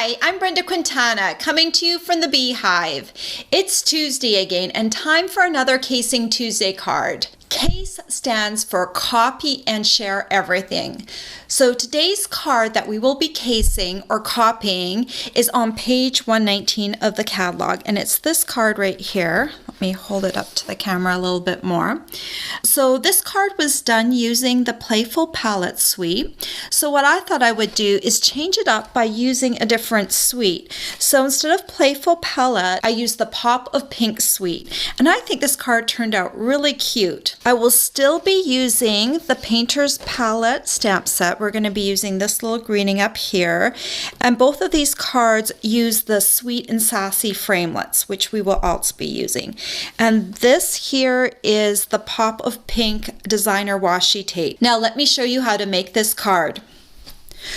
Hi, I'm Brenda Quintana, coming to you from the Beehive. It's Tuesday again, and time for another Casing Tuesday card. CASE stands for Copy and Share Everything. So today's card that we will be casing or copying is on page 119 of the catalog, and it's this card right here. Let me hold it up to the camera a little bit more. So this card was done using the Playful Palette suite. So what I thought I would do is change it up by using a different suite. So instead of Playful Palette, I used the Pop of Pink suite, and I think this card turned out really cute. I will still be using the Painter's Palette stamp set. We're going to be using this little greening up here, and both of these cards use the Sweet and Sassy framelits, which we will also be using. And this here is the Pop of Pink designer washi tape. Now let me show you how to make this card.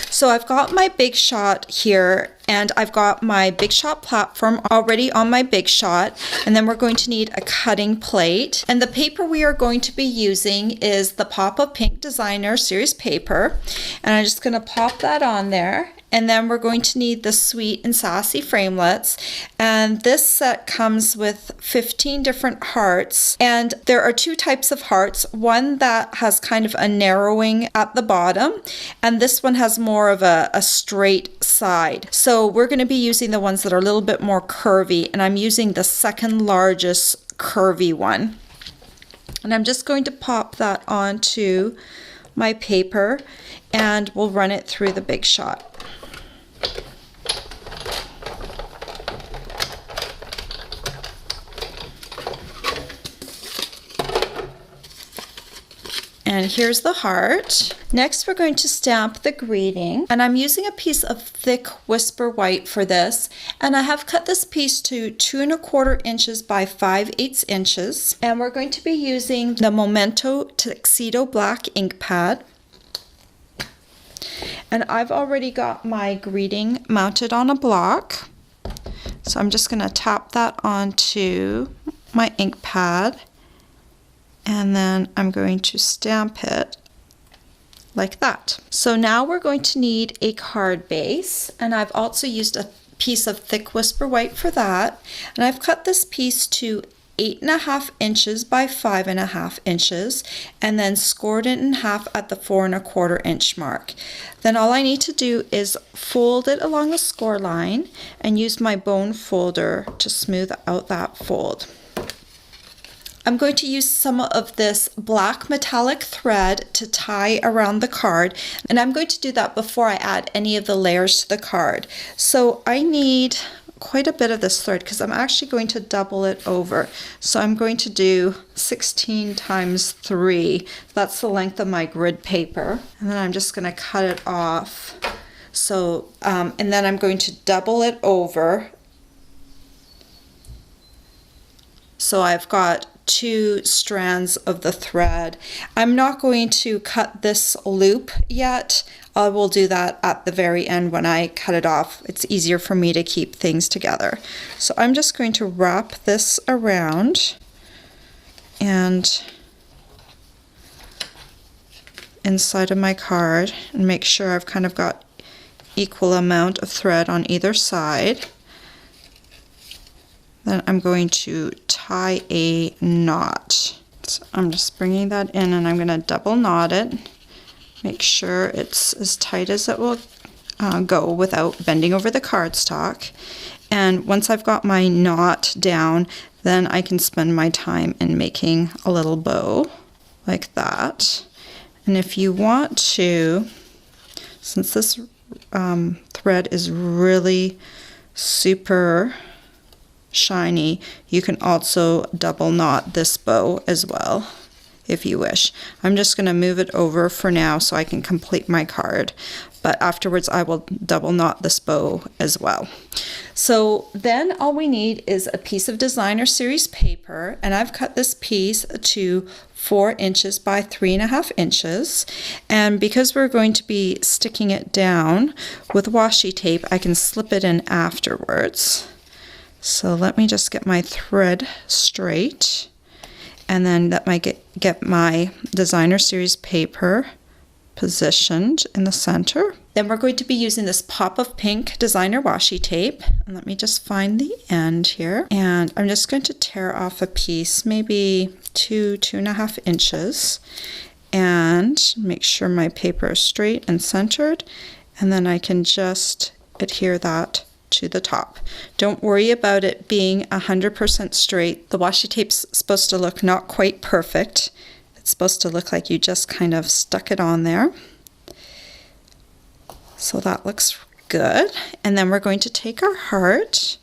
So I've got my Big Shot here, and I've got my Big Shot platform already on my Big Shot, and then we're going to need a cutting plate. And the paper we are going to be using is the Pop of Pink Designer Series paper, and I'm just going to pop that on there. And then we're going to need the Sweet and Sassy framelits, and this set comes with 15 different hearts, and there are two types of hearts, one that has kind of a narrowing at the bottom, and this one has more of a straight side. So we're going to be using the ones that are a little bit more curvy, and I'm using the second largest curvy one. And I'm just going to pop that onto my paper, and we'll run it through the Big Shot. And here's the heart. Next, we're going to stamp the greeting, and I'm using a piece of thick Whisper White for this, and I have cut this piece to 2 1/4 inches by 5/8 inches, and we're going to be using the Memento Tuxedo Black ink pad. And I've already got my greeting mounted on a block, so I'm just going to tap that onto my ink pad, and then I'm going to stamp it like that. So now we're going to need a card base, and I've also used a piece of thick Whisper White for that, and I've cut this piece to 8 1/2 inches by 5 1/2 inches, and then scored it in half at the 4 1/4 inch mark. Then all I need to do is fold it along the score line and use my bone folder to smooth out that fold. I'm going to use some of this black metallic thread to tie around the card, and I'm going to do that before I add any of the layers to the card. So I need quite a bit of this thread because I'm actually going to double it over. So I'm going to do 16 times 3. That's the length of my grid paper. And then I'm just going to cut it off. So, and then I'm going to double it over. So I've got 2 strands of the thread. I'm not going to cut this loop yet. I will do that at the very end when I cut it off. It's easier for me to keep things together. So I'm just going to wrap this around and inside of my card and make sure I've kind of got equal amount of thread on either side. Then I'm going to tie a knot. So I'm just bringing that in, and I'm going to double knot it. Make sure it's as tight as it will go without bending over the cardstock. And once I've got my knot down, then I can spend my time in making a little bow like that. And if you want to, since this thread is really super shiny, you can also double knot this bow as well if you wish. I'm just going to move it over for now so I can complete my card, but afterwards I will double knot this bow as well. So then all we need is a piece of designer series paper, and I've cut this piece to 4 inches by 3 1/2 inches, and because we're going to be sticking it down with washi tape, I can slip it in afterwards. So let me just get my thread straight, and then let me get my designer series paper positioned in the center. Then we're going to be using this Pop of Pink designer washi tape. And let me just find the end here. And I'm just going to tear off a piece, maybe 2.5 inches. And make sure my paper is straight and centered. And then I can just adhere that to the top. Don't worry about it being 100% straight. The washi tape's supposed to look not quite perfect. It's supposed to look like you just kind of stuck it on there. So that looks good. And then we're going to take our heart,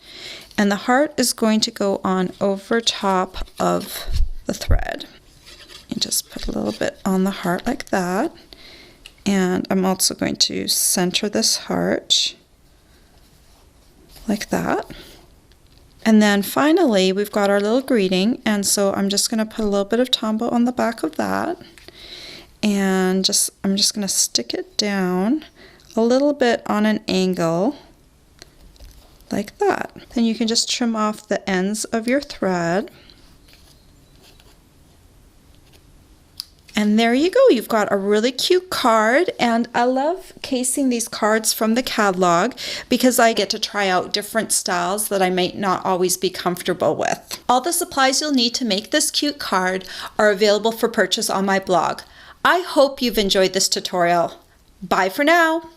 and the heart is going to go on over top of the thread. And just put a little bit on the heart like that. And I'm also going to center this heart like that. And then finally we've got our little greeting, and so I'm just going to put a little bit of Tombow on the back of that, and I'm just going to stick it down a little bit on an angle like that. Then you can just trim off the ends of your thread. And there you go, you've got a really cute card, and I love casing these cards from the catalog because I get to try out different styles that I might not always be comfortable with. All the supplies you'll need to make this cute card are available for purchase on my blog. I hope you've enjoyed this tutorial. Bye for now.